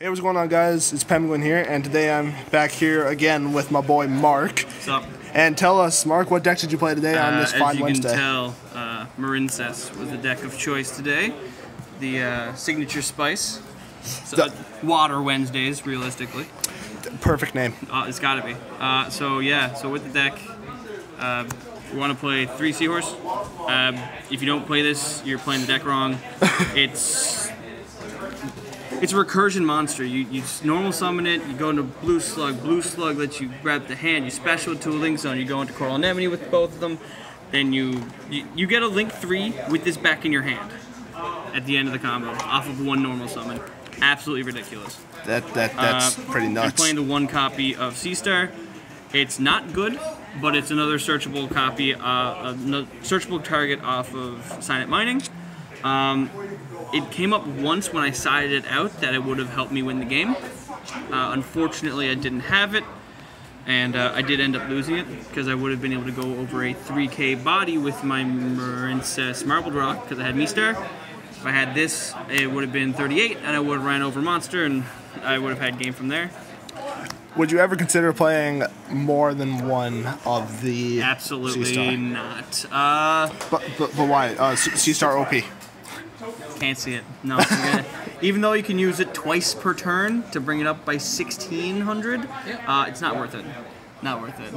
Hey, what's going on, guys? It's Penguin here, and today I'm back here again with my boy Mark. What's up? And tell us, Mark, what deck did you play today on this fine Wednesday? As you can tell, Marincess was the deck of choice today. The signature spice. So, Water Wednesdays, realistically. Perfect name. It's gotta be. So with the deck, we want to play 3 Seahorse. If you don't play this, you're playing the deck wrong. It's a recursion monster. You normal summon it, you go into Blue Slug. Blue Slug lets you grab the hand, you special it to a Link Zone, you go into Coral Anemone with both of them, then you get a Link 3 with this back in your hand at the end of the combo, off of 1 normal summon. Absolutely ridiculous. That's pretty nuts. I'm playing the 1 copy of Sea Star. It's not good, but it's another searchable copy, a searchable target off of Silent Mining. It came up once when I sided it out that it would have helped me win the game. Unfortunately, I didn't have it, and I did end up losing it because I would have been able to go over a 3K body with my Marincess Marbled Rock because I had Mistar. If I had this, it would have been 38, and I would have ran over Monster, and I would have had game from there. Would you ever consider playing more than one of the Absolutely Sea-Star? Not. But why? Sea Star OP. Can't see it. No. Even though you can use it twice per turn to bring it up by 1,600, it's not worth it. Not worth it.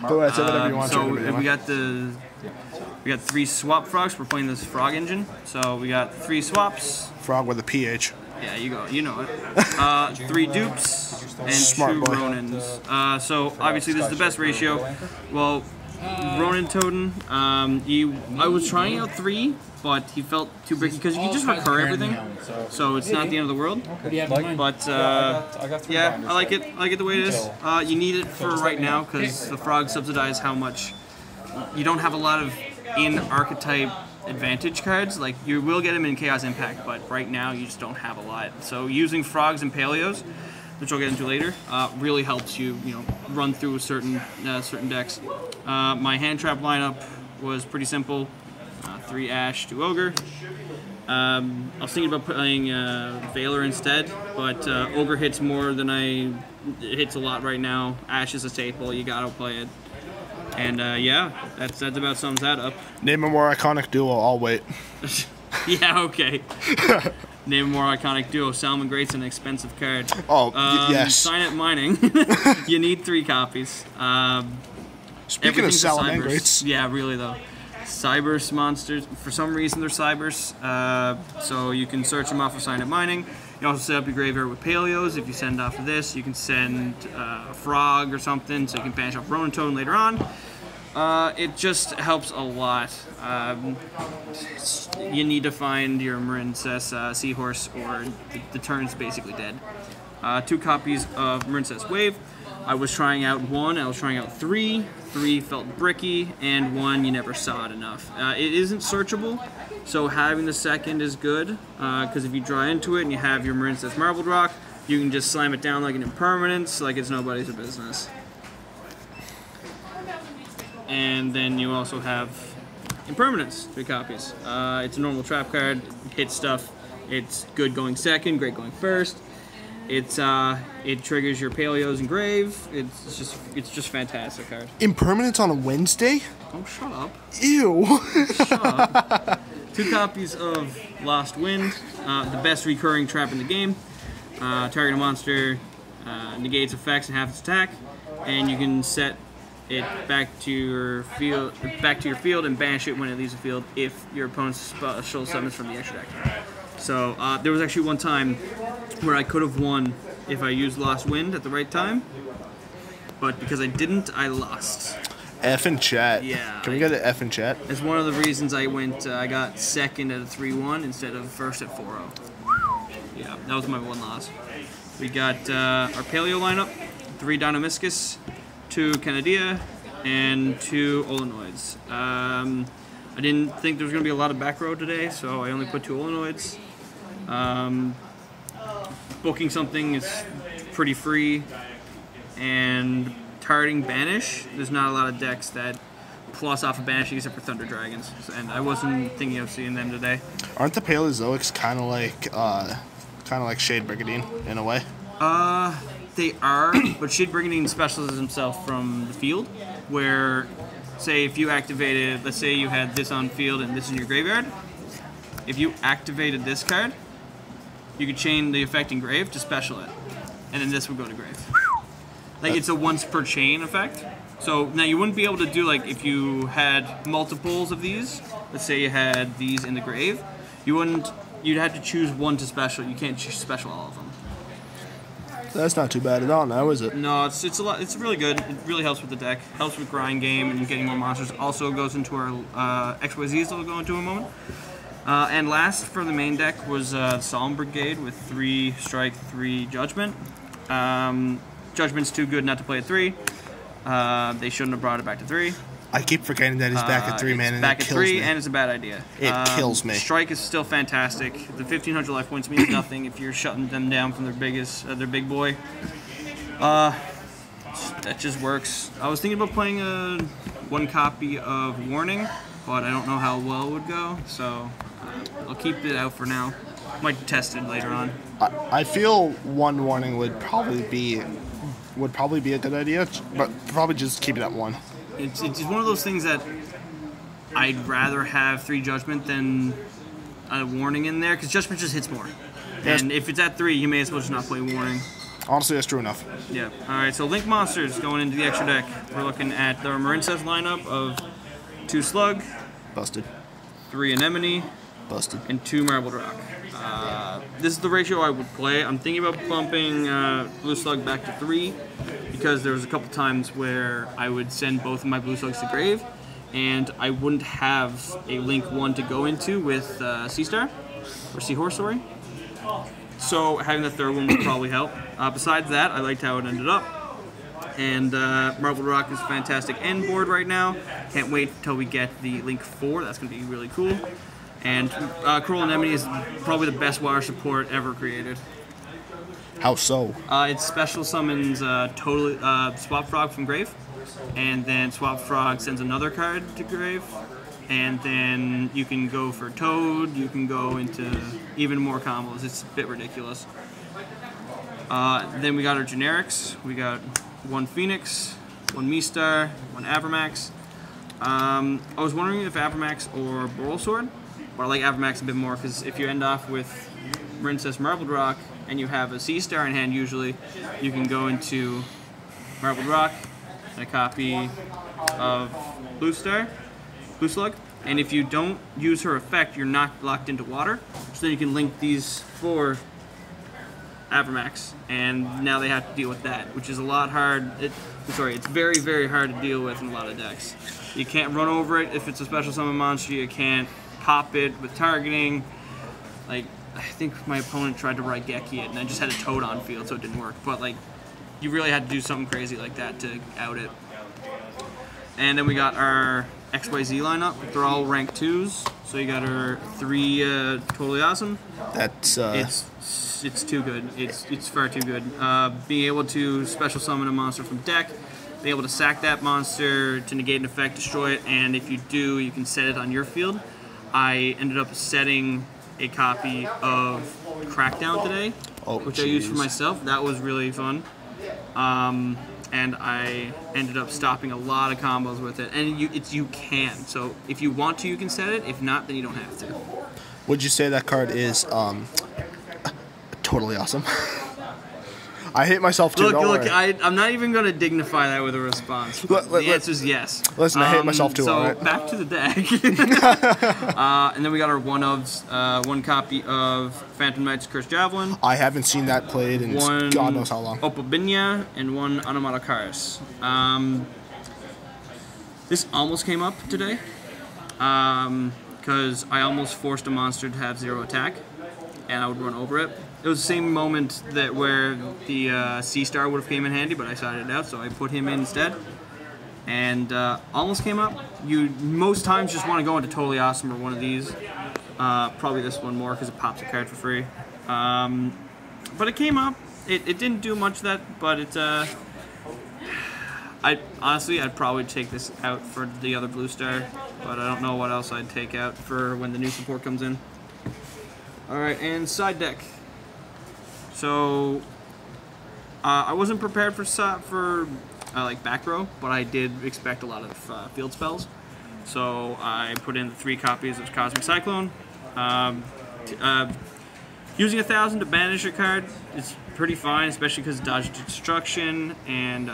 Go ahead, say whatever you want. So we got 3 swap frogs. We're playing this frog engine. So we got 3 swaps. Frog with a PH. Yeah, you go. You know it. 3 dupes and Smart 2 boy. Ronins. So obviously this is the best ratio. Well, Ronin Toad, I was trying out 3, but he felt too bricky because you can just recur everything, so it's not the end of the world. But yeah, I like it. I like it the way it is. You need it for right now because the frogs subsidize how much. You don't have a lot of in-archetype advantage cards. Like, you will get them in Chaos Impact, but right now you just don't have a lot. So using frogs and Paleos, which I'll get into later, really helps you, run through certain decks. My hand trap lineup was pretty simple: 3 Ash, 2 Ogre. I was thinking about playing Veiler instead, but Ogre hits more than it hits a lot right now. Ash is a staple; you gotta play it. And yeah, that about sums that up. Name a more iconic duo. I'll wait. Yeah, okay. Name a more iconic duo. Salmon Great's an expensive card. Oh, yes. Silent Mining. You need 3 copies. Speaking of Salmon Greats. Yeah, really though. Cybers monsters. For some reason they're Cybers. So you can search them off of Silent Mining. You also set up your graveyard with Paleos. If you send off of this, you can send a frog or something, so you can banish off Ronin Toad later on. It just helps a lot. You need to find your Marincess Seahorse, or the turn's basically dead. 2 copies of Marincess Wave. I was trying out 1, I was trying out 3. 3 felt bricky, and 1 you never saw it enough. It isn't searchable, so having the 2nd is good, because if you draw into it and you have your Marincess Marbled Rock, you can just slam it down like an impermanence, like it's nobody's business. And then you also have impermanence, 3 copies. It's a normal trap card, hits stuff. It's good going 2nd, great going 1st. It triggers your Paleos and Grave. It's just fantastic card. Impermanence on a Wednesday? Oh, shut up. Ew. Shut up. 2 copies of Lost Wind, the best recurring trap in the game. Target a monster, negates effects and half its attack, and you can set it back to your field and banish it when it leaves the field if your opponent's special summons from the extra deck. So there was actually one time where I could have won if I used Lost Wind at the right time, but because I didn't, I lost. F in chat. Yeah. Can we get an F in chat? It's one of the reasons I got 2nd at a 3-1 instead of 1st at 4-0. Yeah, that was my 1 loss. We got our Paleo lineup: 3 Dynamiscus, 2 Canadia, and 2 Olenoids. I didn't think there was going to be a lot of back row today, so I only put 2 Olenoids. Booking something is pretty free, and targeting Banish, there's not a lot of decks that plus off of Banishing except for Thunder Dragons, and I wasn't thinking of seeing them today. Aren't the Paleozoics kind of like kind of like Shade Brigandine in a way. They are, but Shade Brigandine specializes himself from the field, where, say, if you activated, let's say you had this on field and this in your graveyard, if you activated this card, you could chain the effect in grave to special it, and then this would go to grave. Like, it's a once per chain effect. So now you wouldn't be able to do, like, if you had multiples of these, let's say you had these in the grave, you'd have to choose one to special. You can't special all of them. That's not too bad at all now, is it? No, it's a lot. It's really good. It really helps with the deck. Helps with grind game and getting more monsters. Also goes into our XYZs that we'll go into in a moment. And last for the main deck was Solemn Brigade with 3 strike, 3 judgment. Judgment's too good not to play at 3. They shouldn't have brought it back to 3. I keep forgetting that he's back at 3, man, and back it at kills 3, me. and it's a bad idea. It kills me. Strike is still fantastic. The 1,500 life points means nothing if you're shutting them down from their big boy. That just works. I was thinking about playing one copy of Warning, but I don't know how well it would go, so I'll keep it out for now. Might test it later on. I feel one Warning would probably be a good idea, but probably just keep it at 1. It's one of those things that I'd rather have 3 Judgment than a Warning in there, because Judgment just hits more. Yes. And if it's at 3, you may as well just not play Warning. Honestly, that's true enough. Yeah. Alright, so Link Monsters going into the extra deck. We're looking at the Marincess lineup of 2 Slug, Busted. 3 Anemone, Busted. and 2 Marbled Rock. This is the ratio I would play. I'm thinking about bumping Blue Slug back to 3 because there was a couple times where I would send both of my Blue Slugs to grave and I wouldn't have a Link 1 to go into with Sea Star or Seahorse, sorry. So having the third one would probably help. Besides that, I liked how it ended up. And Marbled Rock is a fantastic end board right now. Can't wait until we get the Link 4. That's going to be really cool. And Cruel Anemone is probably the best water support ever created. How so? It special summons Swap Frog from grave, and then Swap Frog sends another card to grave, and then you can go for Toad, you can go into even more combos. It's a bit ridiculous. Then we got our generics. We got 1 Phoenix, 1 Mistar, 1 Avermax. I was wondering if Avermax or Boral Sword, but I like Avermax a bit more because if you end off with Marincess Marbled Rock and you have a Sea Star in hand, usually you can go into Marbled Rock and a copy of Blue Slug, and if you don't use her effect, you're not locked into water, so then you can link these 4 Avermax, and now they have to deal with that, which is a lot hard. It's very, very hard to deal with in a lot of decks. You can't run over it if it's a special summon monster. You can't pop it with targeting. Like, I think my opponent tried to Raigeki it, and I just had a Toad on field, so it didn't work. But like, you really had to do something crazy like that to out it. And then we got our XYZ lineup. They're all rank 2s. So you got our 3 Totally Awesome. That's It's too good. It's far too good. Being able to special summon a monster from deck, be able to sack that monster to negate an effect, destroy it, and if you do, you can set it on your field. I ended up setting a copy of Crackdown today, which I used for myself. That was really fun. And I ended up stopping a lot of combos with it. And you can. So if you want to, you can set it. If not, then you don't have to. Would you say that card is totally awesome? I hate myself too. Look, I'm not even going to dignify that with a response. The answer is yes. Listen, I hate myself too. So right? back to the deck. And then we got our 1-ofs, 1 copy of Phantom Knight's Cursed Javelin. I haven't seen that played in 1 God knows how long. Opabinia, and 1 Onomatocaris. This almost came up today, because I almost forced a monster to have 0 attack, and I would run over it. It was the same moment where the Sea Star would have came in handy, but I sided it out, so I put him in instead. And almost came up. You most times just want to go into Totally Awesome or one of these. Probably this one more because it pops a card for free. But it came up. It didn't do much of that, but it's honestly, I'd probably take this out for the other Blue Star, but I don't know what else I'd take out for when the new support comes in. Alright, and side deck. So I wasn't prepared for like back row, but I did expect a lot of field spells. So I put in 3 copies of Cosmic Cyclone. Using 1,000 to banish a card is pretty fine, especially because dodge destruction, and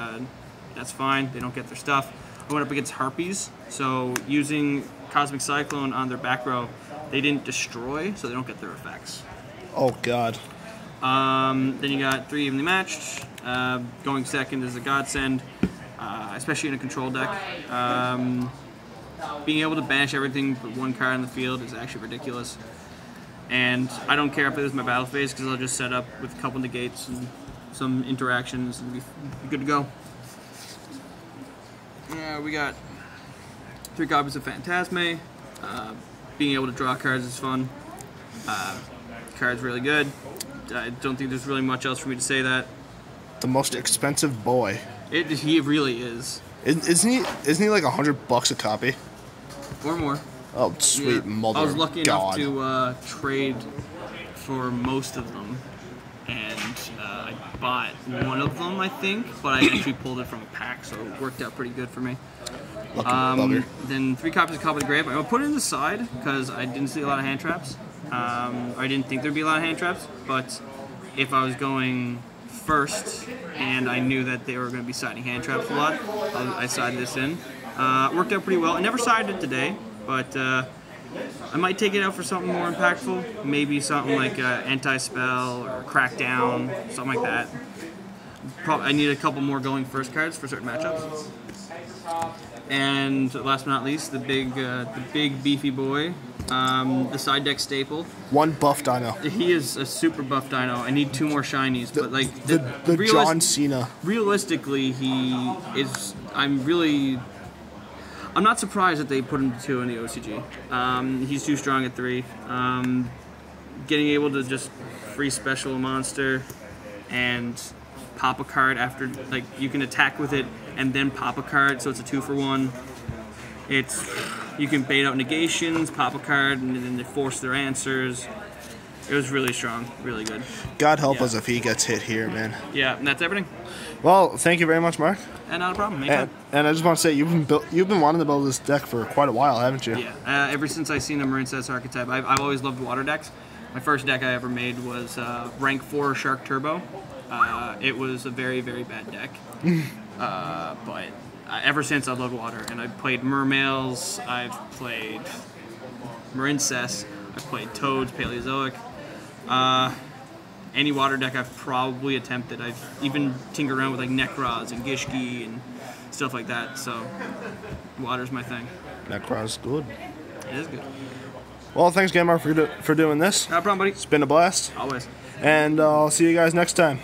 that's fine. They don't get their stuff. I went up against Harpies, so using Cosmic Cyclone on their back row, they didn't destroy, so they don't get their effects. Oh God. Then you got 3 evenly matched. Going second is a godsend, especially in a control deck. Being able to banish everything but 1 card on the field is actually ridiculous. And I don't care if it is my battle phase because I'll just set up with a couple negates and some interactions and be good to go. We got 3 copies of Phantasme. Being able to draw cards is fun. Card's really good. I don't think there's really much else for me to say that. The most expensive boy. He really is. Isn't he like $100 a copy? Or more. Oh, sweet mother I was lucky enough God. to trade for most of them, and I bought one of them, I think, but I actually pulled it from a pack, so it worked out pretty good for me. Lucky bugger. Then 3 copies of Copy of the Grave. I'm going to put it in the side because I didn't see a lot of hand traps. I didn't think there'd be a lot of hand traps, but if I was going first and I knew that they were going to be siding hand traps a lot, I sided this in. It worked out pretty well. I never sided it today, but I might take it out for something more impactful. Maybe something like Anti-Spell or Crackdown, something like that. I need a couple more going first cards for certain matchups. And last but not least, the big beefy boy, the side deck staple. 1 buff dino. He is a super buff dino. I need 2 more shinies, but like the John Cena. Realistically, he is. I'm not surprised that they put him to 2 in the OCG. He's too strong at 3. Getting able to just free special a monster and pop a card after, like, you can attack with it and then pop a card, so it's a 2-for-1. You can bait out negations, pop a card, and then they force their answers. It was really strong, really good. God help us if he gets hit here, man. Yeah, and that's everything. Well, thank you very much, Mark. And not a problem. And I just want to say, you've been wanting to build this deck for quite a while, haven't you? Yeah, ever since I seen the Marincess archetype, I've always loved water decks. My first deck I ever made was rank 4 Shark Turbo. It was a very, very bad deck. But ever since I loved water, and I've played Mermails, I've played Marincess, I've played Toads, Paleozoic. Any water deck I've probably attempted. I've even tinkered around with like Necroz and Gishki and stuff like that. So water's my thing. Necroz good. It is good. Well, thanks again, Mark, for doing this. No problem, buddy. It's been a blast. Always. And I'll see you guys next time.